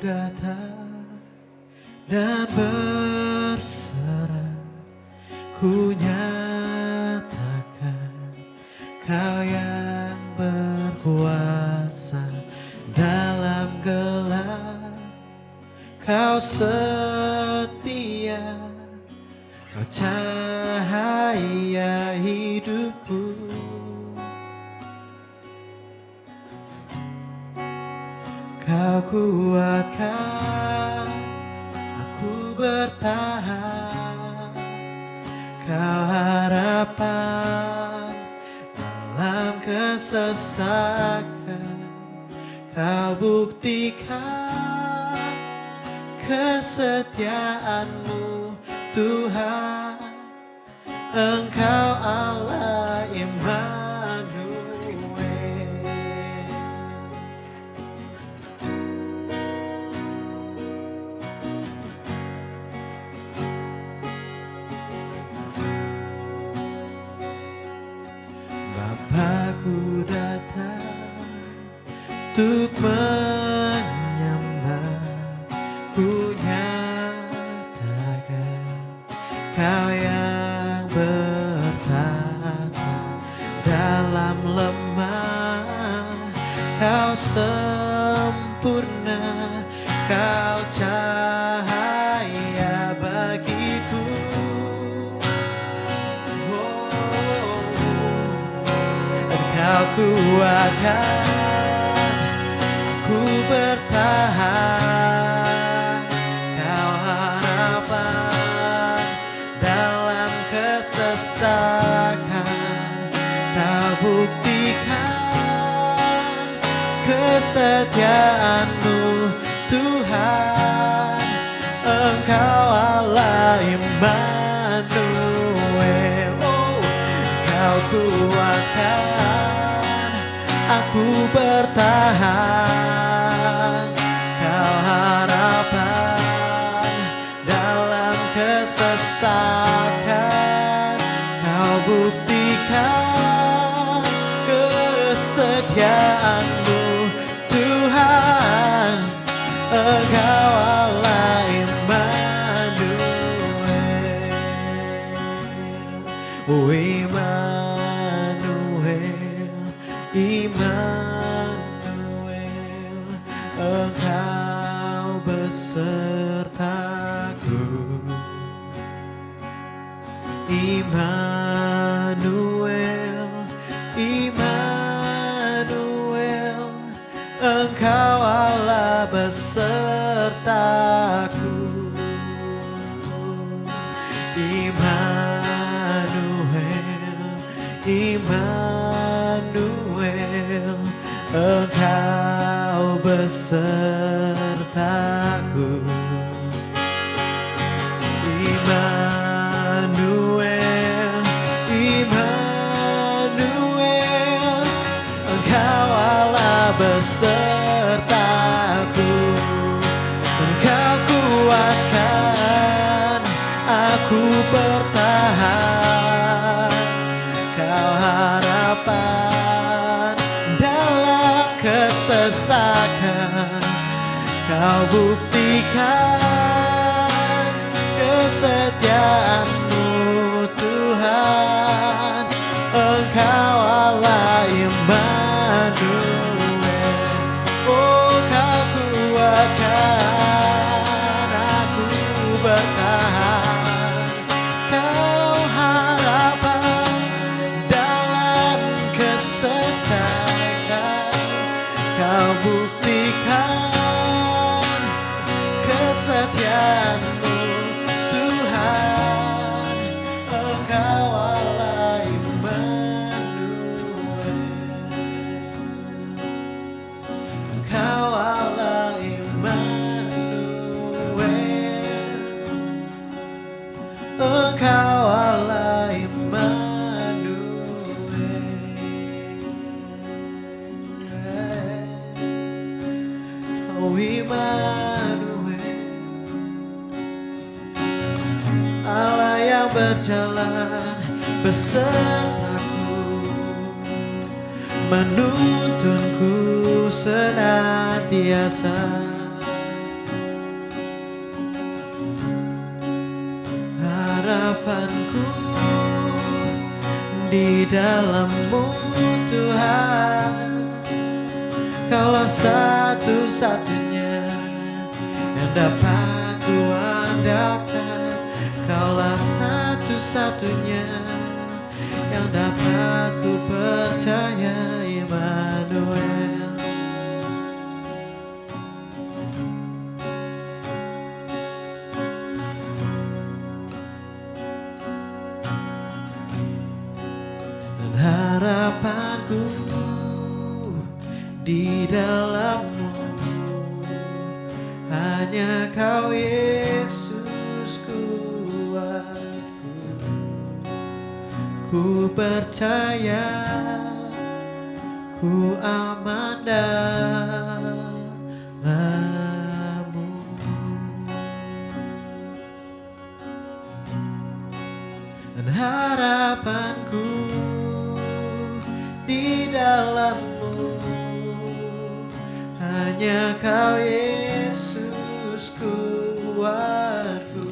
datang dan berserah, ku nyatakan Kau yang berkuasa dalam gelap. Kau setia, Kau cahaya hidupku. Kau kuatkan aku bertahan, Kau harapan dalam kesesakan. Kau buktikan kesetiaan-Mu Tuhan, Engkau Allah Immanuel. Bapa-Ku datang untuk menyembah, ku nyatakan Kau yang bertata dalam lemah. Kau sempurna, Kau cahaya bagiku. Engkau kuatkan aku bertahan, Kau harapan dalam kesesakan. Kau buktikan kesetiaan-Mu Tuhan, Engkau Allah Immanuel. Kau kuatkan aku bertahan, Kau harapan dalam kesesakan. Kau buktikan kesetiaan-Mu Tuhan, Engkau Allah Immanuel. Oh Immanuel, Immanuel, Engkau besertaku. Immanuel, Immanuel, Engkau Allah besertaku. Immanuel, Immanuel, Engkau besertaku. Immanuel, Immanuel, Engkau Allah besertaku. Engkau kuatkan aku bertahan, Kau harapan dalam kesesakan. Kau buktikan kesetiaan-Mu Tuhan, Engkau Allah Immanuel. Oh Kau kuatkan aku bertahan, Kau harapan dalam kesesakan. Kau buktikan kesetiaan-Mu Tuhan, Engkau Allah Immanuel. Engkau Allah Immanuel, Engkau Allah Immanuel. Oh Immanuel, Allah yang berjalan besertaku, menuntunku senantiasa. harapanku di dalam-Mu Tuhan. Kaulah satu-satunya yang dapat ku andalkan. Kaulah satu-satunya yang dapat ku percaya. Immanuel. Dan harapanku di dalam-Mu hanya Kau, Yesus, kuatku. Ku percaya ku aman dalam-Mu. Dan harapanku di dalam-Mu hanya Kau, Yesus, kuatku.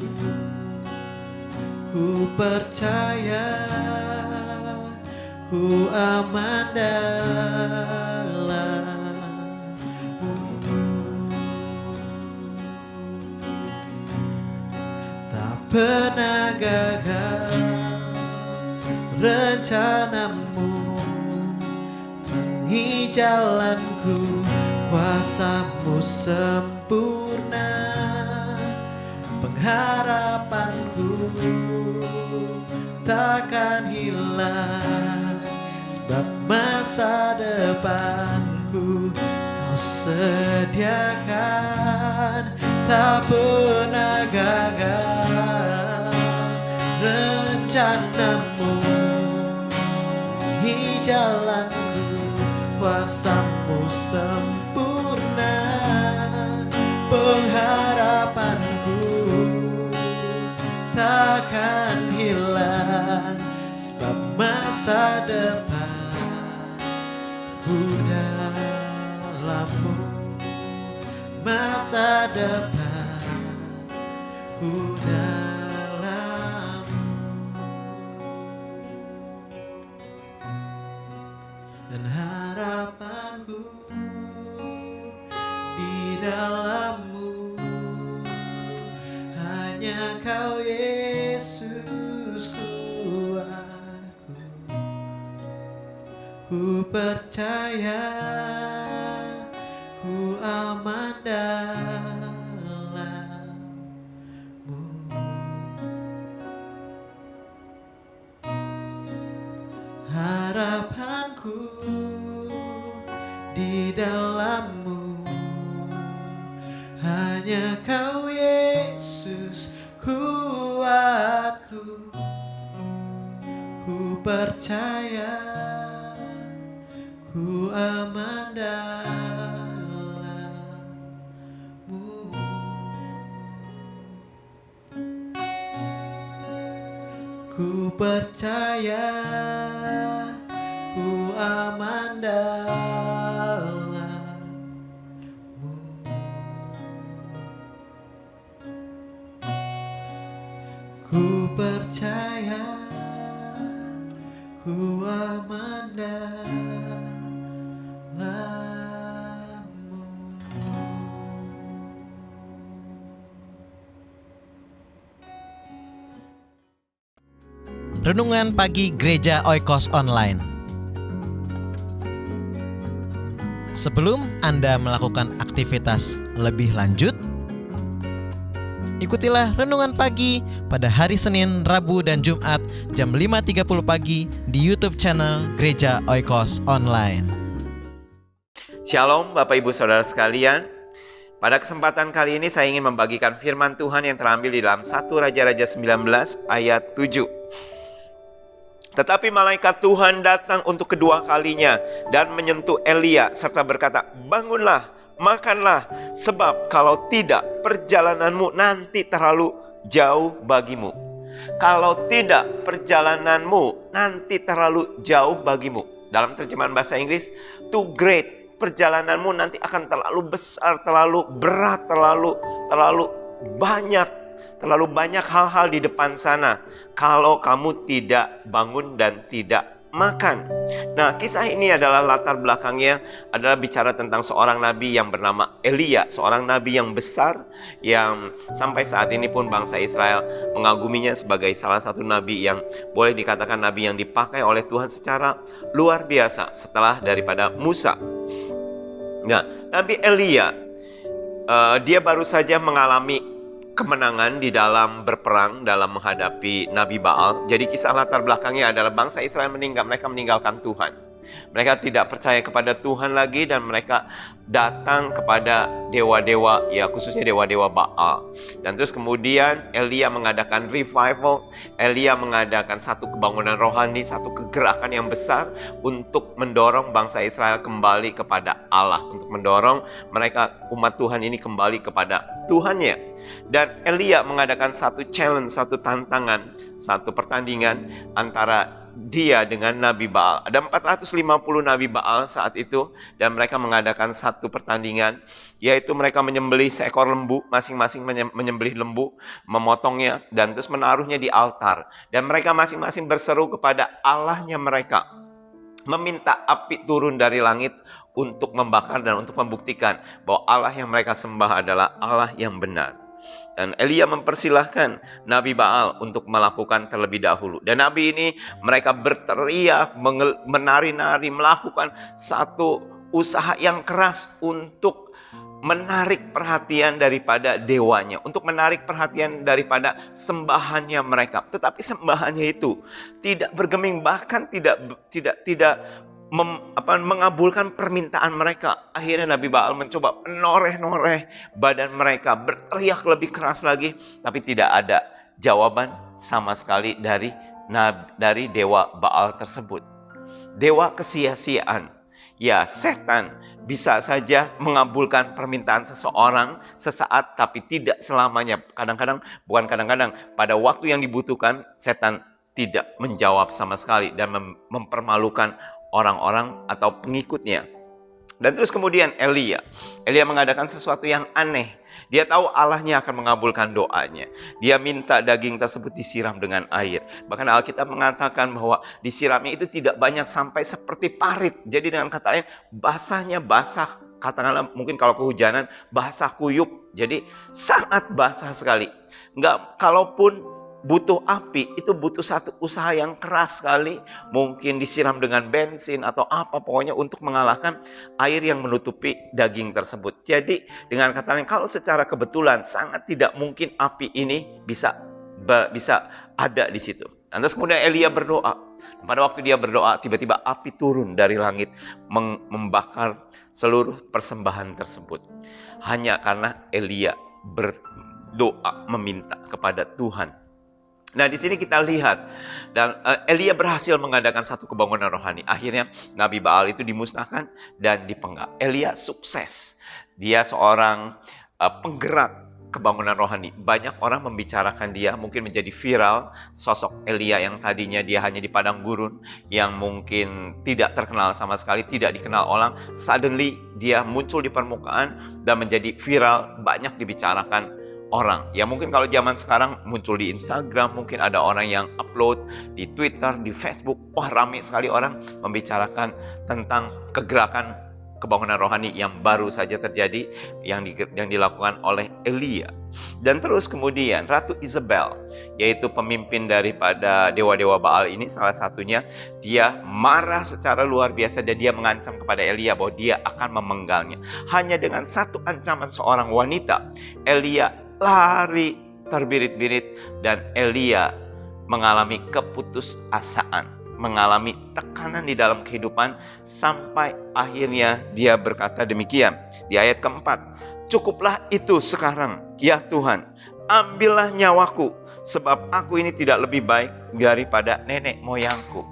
Ku percaya ku aman dalam-Mu. Tak pernah gagal rencana-Mu, terangi jalanku, kuasa-Mu sempurna. Pengharapanku takkan hilang, sebab masa depanku Kau sediakan. Tak pernah gagal rencana-Mu, terangi jalanku, kuasa-Mu sempurna. Pengharapanku takkan hilang, sebab masa depanku dalam-Mu. Masa depanku dalam-Mu. Dan harapanku di dalam-Mu hanya Kau, Yesus, kuatku. Ku percaya ku aman dalam-Mu. Harapanku di dalam-Mu hanya Kau, Yesus, kuatku. Ku percaya ku aman dalam-Mu. Ku percaya ku aman dalam-Mu. Ku percaya ku aman dalam-Mu. Renungan Pagi Gereja Oikos Online. Sebelum Anda melakukan aktivitas lebih lanjut, ikutilah Renungan Pagi pada hari Senin, Rabu, dan Jumat jam 5.30 pagi di YouTube channel Gereja Oikos Online. Shalom Bapak Ibu Saudara sekalian. Pada kesempatan kali ini saya ingin membagikan firman Tuhan yang terambil di dalam 1 Raja-Raja 19 ayat 7. Tetapi malaikat Tuhan datang untuk kedua kalinya dan menyentuh Elia serta berkata, "Bangunlah, makanlah, sebab kalau tidak perjalananmu nanti terlalu jauh bagimu." Kalau tidak perjalananmu nanti terlalu jauh bagimu. Dalam terjemahan bahasa Inggris, too great. Perjalananmu nanti akan terlalu besar, terlalu berat, terlalu banyak terlalu banyak hal-hal di depan sana kalau kamu tidak bangun dan tidak makan. Nah, kisah ini adalah latar belakangnya adalah bicara tentang seorang nabi yang bernama Elia, seorang nabi yang besar yang sampai saat ini pun bangsa Israel mengaguminya sebagai salah satu nabi yang boleh dikatakan nabi yang dipakai oleh Tuhan secara luar biasa setelah daripada Musa. Nah, Nabi Elia dia baru saja mengalami kemenangan di dalam berperang dalam menghadapi Nabi Baal. Jadi kisah latar belakangnya adalah bangsa Israel mereka meninggalkan Tuhan. Mereka tidak percaya kepada Tuhan lagi dan mereka datang kepada dewa-dewa, ya khususnya dewa-dewa Baal. Dan terus kemudian Elia mengadakan revival, Elia mengadakan satu kebangunan rohani, satu kegerakan yang besar untuk mendorong bangsa Israel kembali kepada Allah, untuk mendorong mereka umat Tuhan ini kembali kepada Tuhannya. Dan Elia mengadakan satu challenge, satu tantangan, satu pertandingan antara dia dengan Nabi Baal. Ada 450 Nabi Baal saat itu dan mereka mengadakan satu pertandingan, yaitu mereka menyembelih seekor lembu, masing-masing menyembelih lembu, memotongnya dan terus menaruhnya di altar. Dan mereka masing-masing berseru kepada Allahnya mereka, meminta api turun dari langit untuk membakar dan untuk membuktikan bahwa Allah yang mereka sembah adalah Allah yang benar. Dan Elia mempersilahkan Nabi Baal untuk melakukan terlebih dahulu. Dan Nabi ini mereka berteriak, menari-nari, melakukan satu usaha yang keras untuk menarik perhatian daripada dewanya, untuk menarik perhatian daripada sembahannya mereka. Tetapi sembahannya itu tidak bergeming, bahkan tidak mengabulkan permintaan mereka. Akhirnya Nabi Baal mencoba menoreh-noreh badan mereka, berteriak lebih keras lagi, tapi tidak ada jawaban sama sekali dari dewa Baal tersebut. Dewa kesia-siaan. Ya, setan bisa saja mengabulkan permintaan seseorang sesaat, tapi tidak selamanya. Bukan kadang-kadang, pada waktu yang dibutuhkan, setan tidak menjawab sama sekali dan mempermalukan orang-orang atau pengikutnya. Dan terus kemudian Elia mengadakan sesuatu yang aneh. Dia tahu Allahnya akan mengabulkan doanya. Dia minta daging tersebut disiram dengan air. Bahkan Alkitab mengatakan bahwa disiramnya itu tidak banyak, sampai seperti parit. Jadi dengan kata lain, basah, katakanlah mungkin kalau kehujanan, basah kuyup. Jadi sangat basah sekali. Kalaupun butuh api, itu butuh satu usaha yang keras sekali. Mungkin disiram dengan bensin atau apa, pokoknya untuk mengalahkan air yang menutupi daging tersebut. Jadi dengan kata lain, kalau secara kebetulan sangat tidak mungkin api ini bisa ada di situ. Dan terus kemudian Elia berdoa. Pada waktu dia berdoa, tiba-tiba api turun dari langit membakar seluruh persembahan tersebut. Hanya karena Elia berdoa meminta kepada Tuhan. Nah, di sini kita lihat dan Elia berhasil mengadakan satu kebangunan rohani. Akhirnya Nabi Baal itu dimusnahkan dan dipenggal. Elia sukses. Dia seorang penggerak kebangunan rohani. Banyak orang membicarakan dia, mungkin menjadi viral. Sosok Elia yang tadinya dia hanya di padang gurun, yang mungkin tidak terkenal sama sekali, tidak dikenal orang, suddenly dia muncul di permukaan dan menjadi viral, banyak dibicarakan orang. Ya mungkin kalau zaman sekarang muncul di Instagram, mungkin ada orang yang upload di Twitter, di Facebook. Wah, ramai sekali orang membicarakan tentang kegerakan kebangunan rohani yang baru saja terjadi, yang dilakukan oleh Elia. Dan terus kemudian Ratu Isabel, yaitu pemimpin daripada dewa-dewa Baal ini, salah satunya, dia marah secara luar biasa dan dia mengancam kepada Elia bahwa dia akan memenggalnya. Hanya dengan satu ancaman seorang wanita, Elia lari terbirit-birit dan Elia mengalami keputusasaan, mengalami tekanan di dalam kehidupan sampai akhirnya dia berkata demikian di ayat keempat, "Cukuplah itu sekarang, ya Tuhan, ambillah nyawaku, sebab aku ini tidak lebih baik daripada nenek moyangku."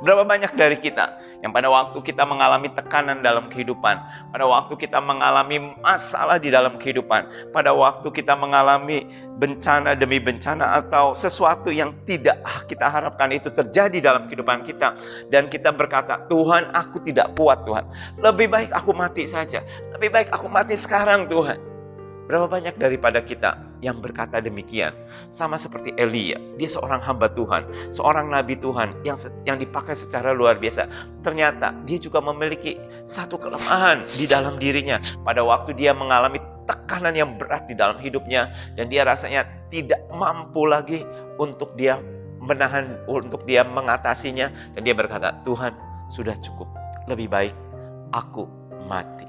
Berapa banyak dari kita yang pada waktu kita mengalami tekanan dalam kehidupan, pada waktu kita mengalami masalah di dalam kehidupan, pada waktu kita mengalami bencana demi bencana atau sesuatu yang tidak kita harapkan itu terjadi dalam kehidupan kita, dan kita berkata, "Tuhan, aku tidak kuat Tuhan, lebih baik aku mati saja, lebih baik aku mati sekarang Tuhan." Berapa banyak daripada kita yang berkata demikian. Sama seperti Elia, dia seorang hamba Tuhan, seorang nabi Tuhan yang dipakai secara luar biasa. Ternyata dia juga memiliki satu kelemahan di dalam dirinya pada waktu dia mengalami tekanan yang berat di dalam hidupnya, dan dia rasanya tidak mampu lagi untuk dia menahan, untuk dia mengatasinya, dan dia berkata, Tuhan sudah cukup, lebih baik aku mati.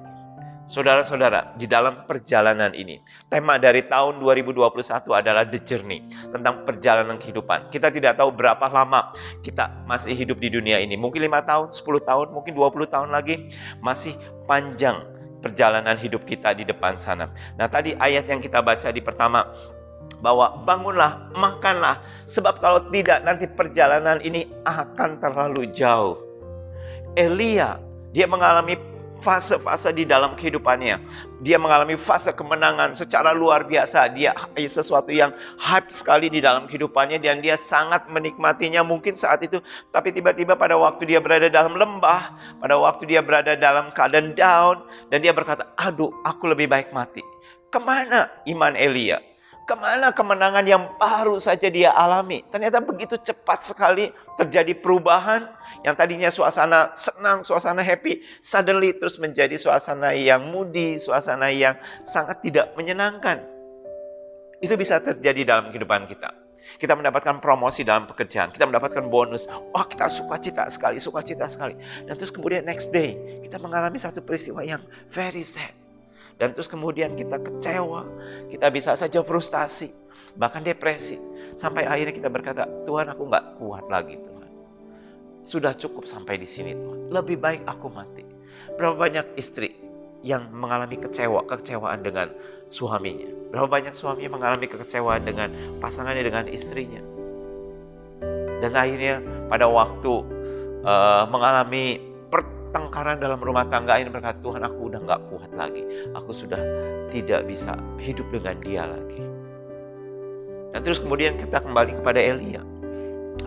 Saudara-saudara, di dalam perjalanan ini, tema dari tahun 2021 adalah The Journey, tentang perjalanan kehidupan. Kita tidak tahu berapa lama kita masih hidup di dunia ini. Mungkin 5 tahun, 10 tahun, mungkin 20 tahun lagi. Masih panjang perjalanan hidup kita di depan sana. Nah, tadi ayat yang kita baca di pertama, bahwa bangunlah, makanlah, sebab kalau tidak nanti perjalanan ini akan terlalu jauh. Elia, dia mengalami fase-fase di dalam kehidupannya. Dia mengalami fase kemenangan secara luar biasa. Dia sesuatu yang hype sekali di dalam kehidupannya, dan dia sangat menikmatinya mungkin saat itu. Tapi tiba-tiba pada waktu dia berada dalam lembah, pada waktu dia berada dalam keadaan down, dan dia berkata, aduh, aku lebih baik mati. Kemana iman Elia? Kemana kemenangan yang baru saja dia alami? Ternyata begitu cepat sekali terjadi perubahan. Yang tadinya suasana senang, suasana happy, suddenly terus menjadi suasana yang moody, suasana yang sangat tidak menyenangkan. Itu bisa terjadi dalam kehidupan kita. Kita mendapatkan promosi dalam pekerjaan, kita mendapatkan bonus. Wah, kita sukacita sekali. Dan terus kemudian next day, kita mengalami satu peristiwa yang very sad. Dan terus kemudian kita kecewa, kita bisa saja frustasi, bahkan depresi. Sampai akhirnya kita berkata, Tuhan, aku gak kuat lagi, Tuhan. Sudah cukup sampai di sini, Tuhan. Lebih baik aku mati. Berapa banyak istri yang mengalami kekecewaan dengan suaminya. Berapa banyak suami yang mengalami kekecewaan dengan pasangannya, dengan istrinya. Dan akhirnya pada waktu mengalami pertengkaran dalam rumah tangga ini, berkata, Tuhan, aku udah gak kuat lagi. Aku sudah tidak bisa hidup dengan dia lagi. Dan terus kemudian kita kembali kepada Elia.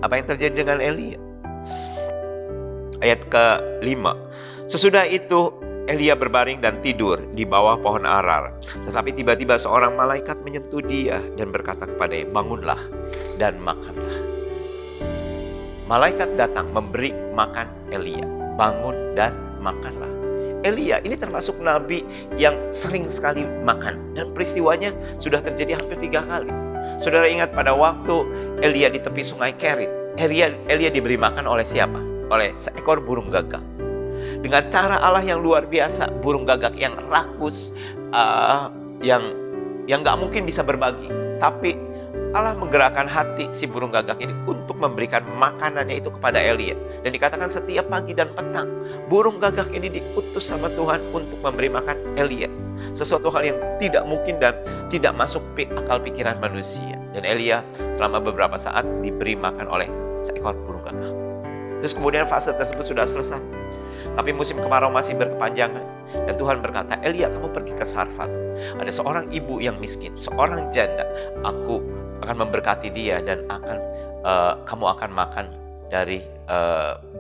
Apa yang terjadi dengan Elia? Ayat ke-5. Sesudah itu Elia berbaring dan tidur di bawah pohon arar. Tetapi tiba-tiba seorang malaikat menyentuh dia dan berkata kepadanya, bangunlah dan makanlah. Malaikat datang memberi makan Elia. Bangun dan makanlah. Elia ini termasuk nabi yang sering sekali makan, dan peristiwanya sudah terjadi hampir 3 kali. Saudara ingat pada waktu Elia di tepi sungai Kerit, Elia diberi makan oleh siapa? Oleh seekor burung gagak. Dengan cara Allah yang luar biasa, burung gagak yang rakus, yang gak mungkin bisa berbagi, tapi Allah menggerakkan hati si burung gagak ini untuk memberikan makanannya itu kepada Elia. Dan dikatakan setiap pagi dan petang, burung gagak ini diutus sama Tuhan untuk memberi makan Elia. Sesuatu hal yang tidak mungkin dan tidak masuk akal pikiran manusia. Dan Elia selama beberapa saat diberi makan oleh seekor burung gagak. Terus kemudian fase tersebut sudah selesai. Tapi musim kemarau masih berkepanjangan. Dan Tuhan berkata, Elia, kamu pergi ke Sarfat. Ada seorang ibu yang miskin, seorang janda. Aku akan memberkati dia, dan kamu akan makan dari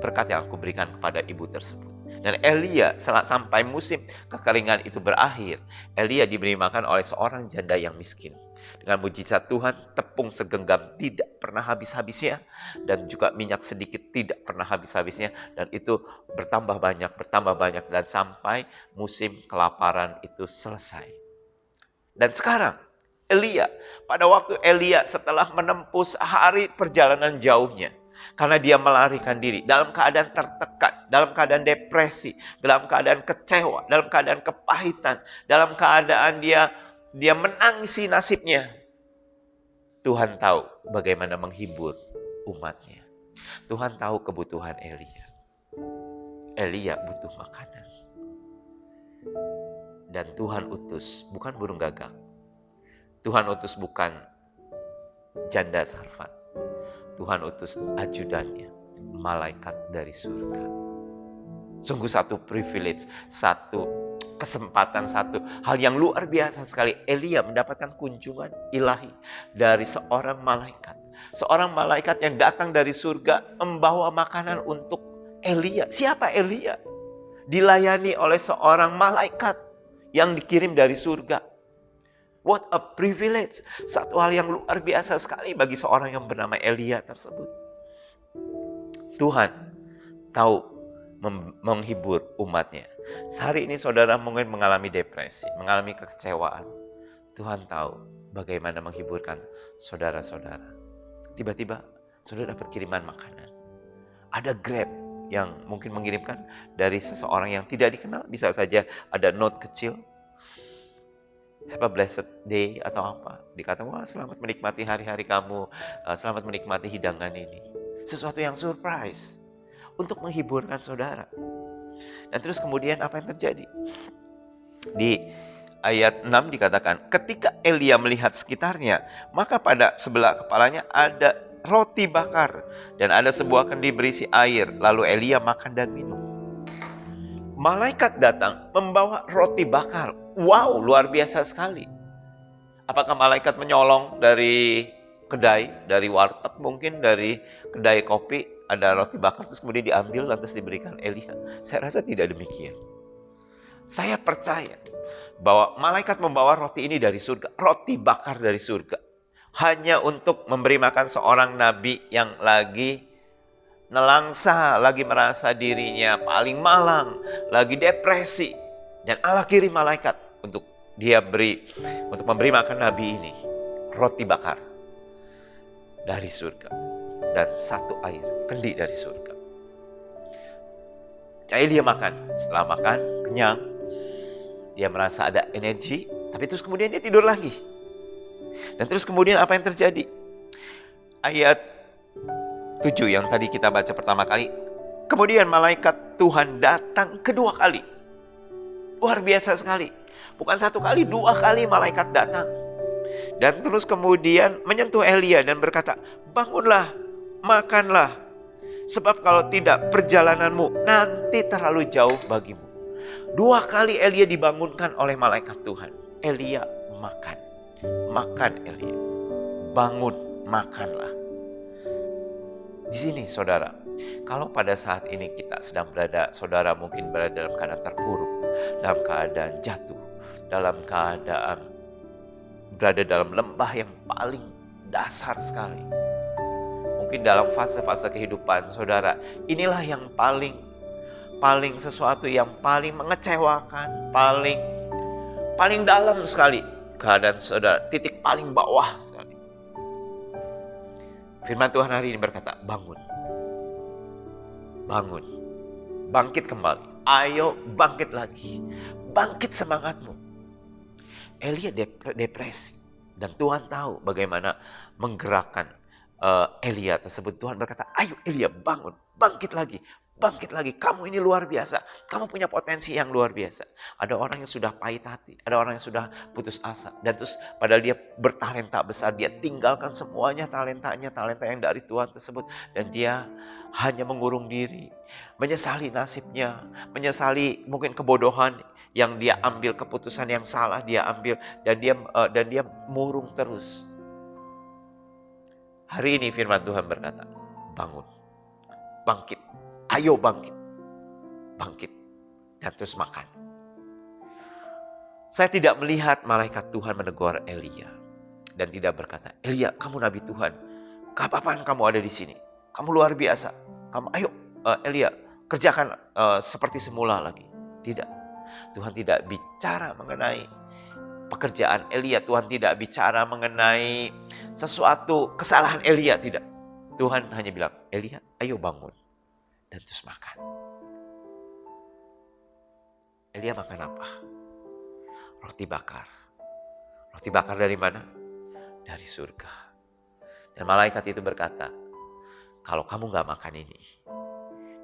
berkat yang aku berikan kepada ibu tersebut. Dan Elia sampai musim kekeringan itu berakhir, Elia diberi makan oleh seorang janda yang miskin. Dengan mujizat Tuhan, tepung segenggam tidak pernah habis-habisnya, dan juga minyak sedikit tidak pernah habis-habisnya, dan itu bertambah banyak, dan sampai musim kelaparan itu selesai. Dan sekarang Elia, pada waktu Elia setelah menempuh sehari perjalanan jauhnya, karena dia melarikan diri dalam keadaan tertekan, dalam keadaan depresi, dalam keadaan kecewa, dalam keadaan kepahitan, dalam keadaan dia menangisi nasibnya. Tuhan tahu bagaimana menghibur umatnya. Tuhan tahu kebutuhan Elia. Elia butuh makanan. Dan Tuhan utus bukan burung gagak. Tuhan utus bukan janda Sarfat. Tuhan utus ajudannya, malaikat dari surga. Sungguh satu privilege, satu kesempatan, satu hal yang luar biasa sekali. Elia mendapatkan kunjungan ilahi dari seorang malaikat. Seorang malaikat yang datang dari surga membawa makanan untuk Elia. Siapa Elia? Dilayani oleh seorang malaikat yang dikirim dari surga. What a privilege. Satu hal yang luar biasa sekali bagi seorang yang bernama Elia tersebut. Tuhan tahu menghibur umatnya. Sehari ini saudara mungkin mengalami depresi, mengalami kekecewaan. Tuhan tahu bagaimana menghiburkan saudara-saudara. Tiba-tiba saudara dapat kiriman makanan. Ada Grab yang mungkin mengirimkan dari seseorang yang tidak dikenal. Bisa saja ada note kecil. Have a blessed day atau apa. Dikatakan, wah selamat menikmati hari-hari kamu. Selamat menikmati hidangan ini. Sesuatu yang surprise. Untuk menghiburkan saudara. Dan terus kemudian apa yang terjadi? Di ayat 6 dikatakan, ketika Elia melihat sekitarnya, maka pada sebelah kepalanya ada roti bakar. Dan ada sebuah kendi berisi air. Lalu Elia makan dan minum. Malaikat datang membawa roti bakar. Wow, luar biasa sekali. Apakah malaikat menyolong dari kedai, dari warteg mungkin, dari kedai kopi, ada roti bakar terus kemudian diambil lantas diberikan Elia? Saya rasa tidak demikian. Saya percaya bahwa malaikat membawa roti ini dari surga, roti bakar dari surga. Hanya untuk memberi makan seorang nabi yang lagi nelangsa, lagi merasa dirinya paling malang, lagi depresi. Dan Allah kirim malaikat untuk memberi makan nabi ini roti bakar dari surga dan satu air kendi dari surga. Elia makan, setelah makan kenyang, dia merasa ada energi, tapi terus kemudian dia tidur lagi. Dan terus kemudian apa yang terjadi? Ayat 7 yang tadi kita baca pertama kali. Kemudian malaikat Tuhan datang kedua kali. Luar biasa sekali. Bukan satu kali, dua kali malaikat datang. Dan terus kemudian menyentuh Elia dan berkata, bangunlah, makanlah. Sebab kalau tidak perjalananmu nanti terlalu jauh bagimu. Dua kali Elia dibangunkan oleh malaikat Tuhan. Elia makan. Makan Elia. Bangun, makanlah. Di sini saudara, kalau pada saat ini kita sedang saudara mungkin berada dalam keadaan terpuruk, dalam keadaan jatuh, dalam keadaan berada dalam lembah yang paling dasar sekali. Mungkin dalam fase-fase kehidupan saudara, inilah yang paling sesuatu yang paling mengecewakan, paling dalam sekali keadaan saudara, titik paling bawah sekali. Firman Tuhan hari ini berkata, bangun. Bangun. Bangkit kembali. Ayo bangkit lagi. Bangkit semangatmu. Elia depresi. Dan Tuhan tahu bagaimana menggerakkan Elia tersebut. Tuhan berkata, ayo Elia bangun. Bangkit lagi. Bangkit lagi, kamu ini luar biasa. Kamu punya potensi yang luar biasa. Ada orang yang sudah pahit hati, ada orang yang sudah putus asa. Dan terus padahal dia bertalenta besar, dia tinggalkan semuanya talenta yang dari Tuhan tersebut. Dan dia hanya mengurung diri, menyesali nasibnya, menyesali mungkin kebodohan yang dia ambil, keputusan yang salah dia ambil. Dan dia murung terus. Hari ini firman Tuhan berkata, bangun, bangkit. Ayo bangkit. Bangkit. Dan terus makan. Saya tidak melihat malaikat Tuhan menegur Elia. Dan tidak berkata, Elia kamu nabi Tuhan. Kapan kamu ada di sini? Kamu luar biasa. Ayo Elia kerjakan seperti semula lagi. Tidak. Tuhan tidak bicara mengenai pekerjaan Elia. Tuhan tidak bicara mengenai sesuatu kesalahan Elia. Tidak. Tuhan hanya bilang, Elia ayo bangun. Dan terus makan. Elia makan apa? Roti bakar. Roti bakar dari mana? Dari surga. Dan malaikat itu berkata, kalau kamu gak makan ini,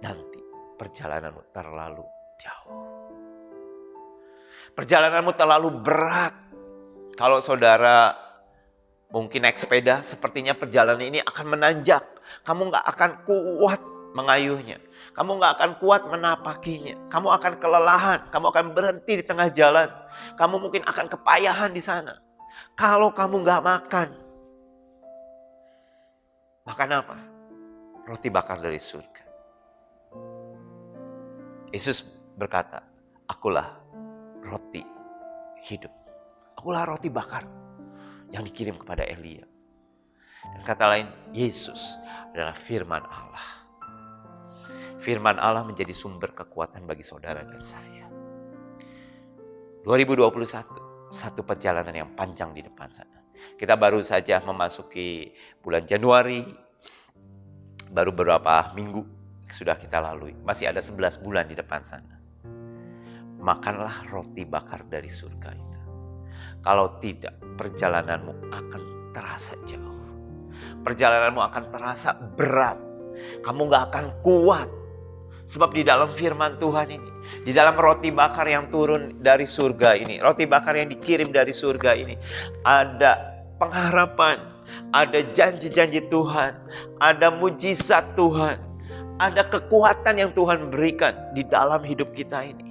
nanti perjalananmu terlalu jauh. Perjalananmu terlalu berat. Kalau saudara mungkin naik sepeda, sepertinya perjalanan ini akan menanjak. Kamu gak akan kuat mengayuhnya. Kamu gak akan kuat menapakinya. Kamu akan kelelahan. Kamu akan berhenti di tengah jalan. Kamu mungkin akan kepayahan di sana. Kalau kamu gak makan. Makan apa? Roti bakar dari surga. Yesus berkata, akulah roti hidup. Akulah roti bakar yang dikirim kepada Elia. Dan kata lain, Yesus adalah firman Allah. Firman Allah menjadi sumber kekuatan bagi saudara dan saya. 2021, satu perjalanan yang panjang di depan sana. Kita baru saja memasuki bulan Januari, baru beberapa minggu sudah kita lalui. Masih ada 11 bulan di depan sana. Makanlah roti bakar dari surga itu. Kalau tidak, perjalananmu akan terasa jauh. Perjalananmu akan terasa berat. Kamu gak akan kuat. Sebab di dalam firman Tuhan ini, di dalam roti bakar yang turun dari surga ini, roti bakar yang dikirim dari surga ini, ada pengharapan, ada janji-janji Tuhan, ada mujizat Tuhan, ada kekuatan yang Tuhan berikan di dalam hidup kita ini.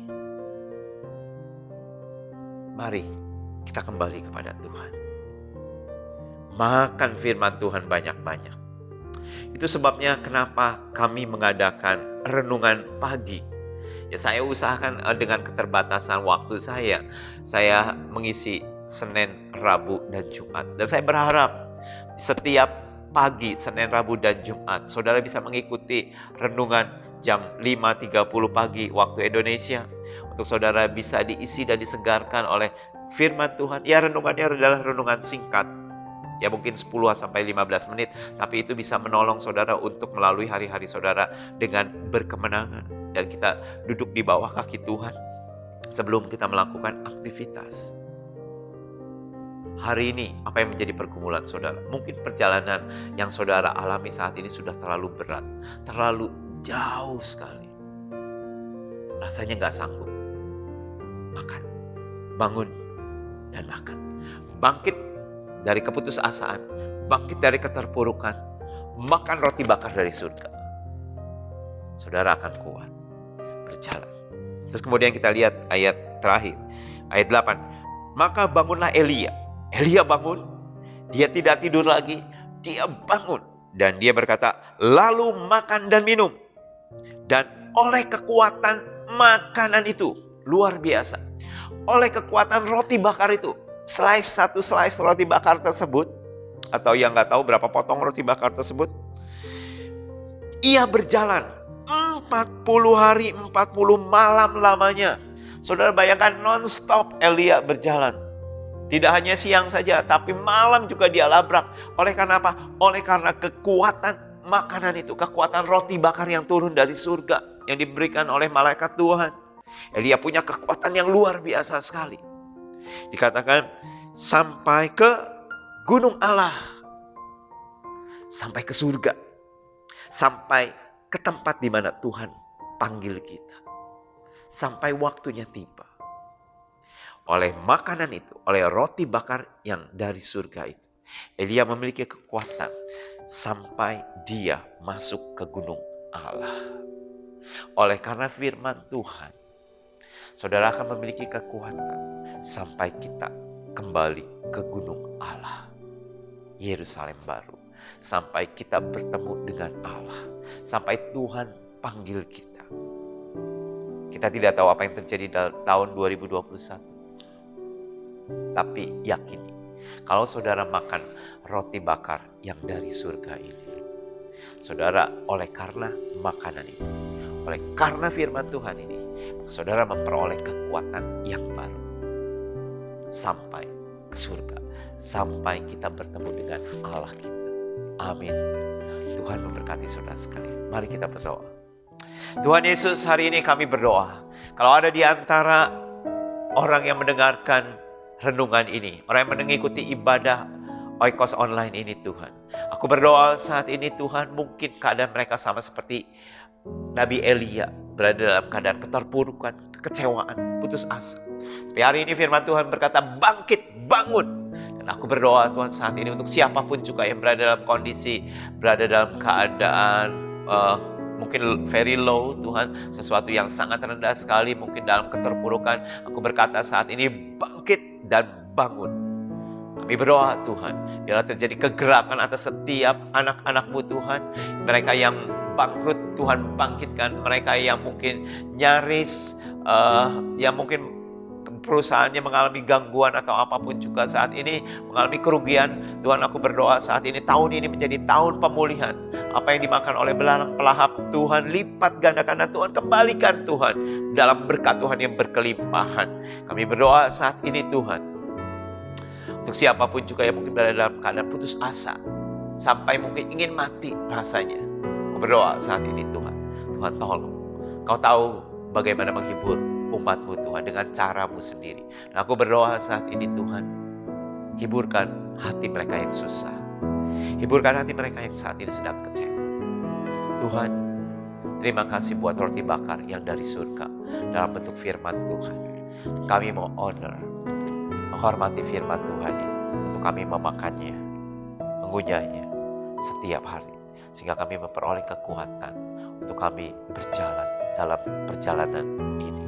Mari kita kembali kepada Tuhan. Makan firman Tuhan banyak-banyak. Itu sebabnya kenapa kami mengadakan renungan pagi. Ya, saya usahakan dengan keterbatasan waktu saya mengisi Senin, Rabu, dan Jumat. Dan saya berharap setiap pagi Senin, Rabu, dan Jumat saudara bisa mengikuti renungan jam 5.30 pagi waktu Indonesia. Untuk saudara bisa diisi dan disegarkan oleh firman Tuhan. Ya, renungannya adalah renungan singkat. Ya, mungkin 10-15 menit. Tapi itu bisa menolong saudara untuk melalui hari-hari saudara dengan berkemenangan. Dan kita duduk di bawah kaki Tuhan sebelum kita melakukan aktivitas. Hari ini apa yang menjadi pergumulan saudara? Mungkin perjalanan yang saudara alami saat ini sudah terlalu berat. Terlalu jauh sekali. Rasanya gak sanggup. Makan. Bangun dan makan. Bangkit dari keputusasaan. Bangkit dari keterpurukan. Makan roti bakar dari surga. Saudara akan kuat. Berjalan. Terus kemudian kita lihat ayat terakhir. Ayat 8. Maka bangunlah Elia. Elia bangun. Dia tidak tidur lagi. Dia bangun. Dan dia berkata, lalu makan dan minum. Dan oleh kekuatan makanan itu, luar biasa. Oleh kekuatan roti bakar itu, satu slice roti bakar tersebut, atau yang gak tahu berapa potong roti bakar tersebut, ia berjalan 40 hari 40 malam lamanya. Saudara bayangkan non-stop Elia berjalan. Tidak hanya siang saja, tapi malam juga dia labrak. Oleh karena apa? Oleh karena kekuatan makanan itu, kekuatan roti bakar yang turun dari surga, yang diberikan oleh malaikat Tuhan. Elia punya kekuatan yang luar biasa sekali. Dikatakan sampai ke gunung Allah. Sampai ke surga. Sampai ke tempat di mana Tuhan panggil kita. Sampai waktunya tiba. Oleh makanan itu, oleh roti bakar yang dari surga itu, Elia memiliki kekuatan sampai dia masuk ke gunung Allah. Oleh karena firman Tuhan, saudara akan memiliki kekuatan sampai kita kembali ke gunung Allah, Yerusalem baru. Sampai kita bertemu dengan Allah. Sampai Tuhan panggil kita. Kita tidak tahu apa yang terjadi dalam tahun 2021. Tapi yakini, kalau saudara makan roti bakar yang dari surga ini, saudara oleh karena makanan ini, oleh karena firman Tuhan ini, saudara memperoleh kekuatan yang baru. Sampai ke surga, sampai kita bertemu dengan Allah kita. Amin. Tuhan memberkati saudara sekalian. Mari kita berdoa. Tuhan Yesus, hari ini kami berdoa. Kalau ada di antara orang yang mendengarkan renungan ini, orang yang mengikuti ibadah Oikos online ini Tuhan, aku berdoa saat ini Tuhan, mungkin keadaan mereka sama seperti Nabi Elia, berada dalam keadaan keterpurukan, kekecewaan, putus asa. Tapi hari ini firman Tuhan berkata, bangkit, bangun. Dan aku berdoa Tuhan saat ini untuk siapapun juga yang berada dalam kondisi, berada dalam keadaan mungkin very low Tuhan, sesuatu yang sangat rendah sekali, mungkin dalam keterpurukan. Aku berkata saat ini bangkit dan bangun. Kami berdoa Tuhan, biarlah terjadi kegerakan atas setiap anak-anak-Mu Tuhan. Mereka yang bangkrut Tuhan bangkitkan, mereka yang mungkin nyaris, yang mungkin perusahaannya mengalami gangguan atau apapun juga saat ini mengalami kerugian, Tuhan aku berdoa saat ini tahun ini menjadi tahun pemulihan. Apa yang dimakan oleh belalang pelahap, Tuhan lipat gandakan dan Tuhan kembalikan Tuhan dalam berkat Tuhan yang berkelimpahan. Kami berdoa saat ini Tuhan, untuk siapapun juga yang mungkin berada dalam keadaan putus asa, sampai mungkin ingin mati rasanya. Aku berdoa saat ini Tuhan, Tuhan tolong. Kau tahu bagaimana menghibur umat-Mu Tuhan dengan cara-Mu sendiri. Dan aku berdoa saat ini Tuhan, hiburkan hati mereka yang susah. Hiburkan hati mereka yang saat ini sedang kecewa. Tuhan, terima kasih buat roti bakar yang dari surga dalam bentuk firman Tuhan. Kami mau honor, menghormati firman Tuhan ini untuk kami memakannya, mengunyahnya setiap hari. Sehingga kami memperoleh kekuatan untuk kami berjalan dalam perjalanan ini.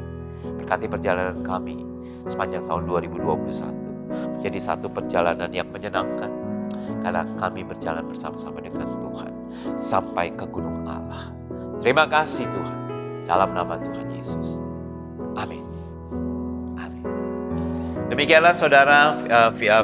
Berkati perjalanan kami sepanjang tahun 2021 menjadi satu perjalanan yang menyenangkan, karena kami berjalan bersama-sama dengan Tuhan sampai ke gunung Allah. Terima kasih Tuhan, dalam nama Tuhan Yesus. Amin. Amin. Demikianlah saudara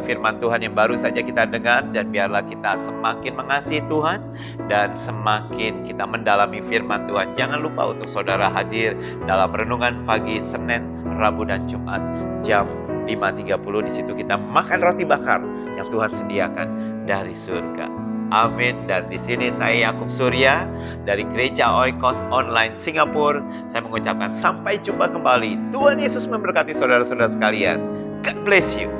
firman Tuhan yang baru saja kita dengar, dan biarlah kita semakin mengasihi Tuhan dan semakin kita mendalami firman Tuhan. Jangan lupa untuk saudara hadir dalam renungan pagi Senin, Rabu dan Jumat jam 5.30. Di situ kita makan roti bakar yang Tuhan sediakan dari surga. Amin. Dan di sini saya Yakub Surya dari Gereja Oikos Online Singapura. Saya mengucapkan sampai jumpa kembali. Tuhan Yesus memberkati saudara-saudara sekalian. God bless you.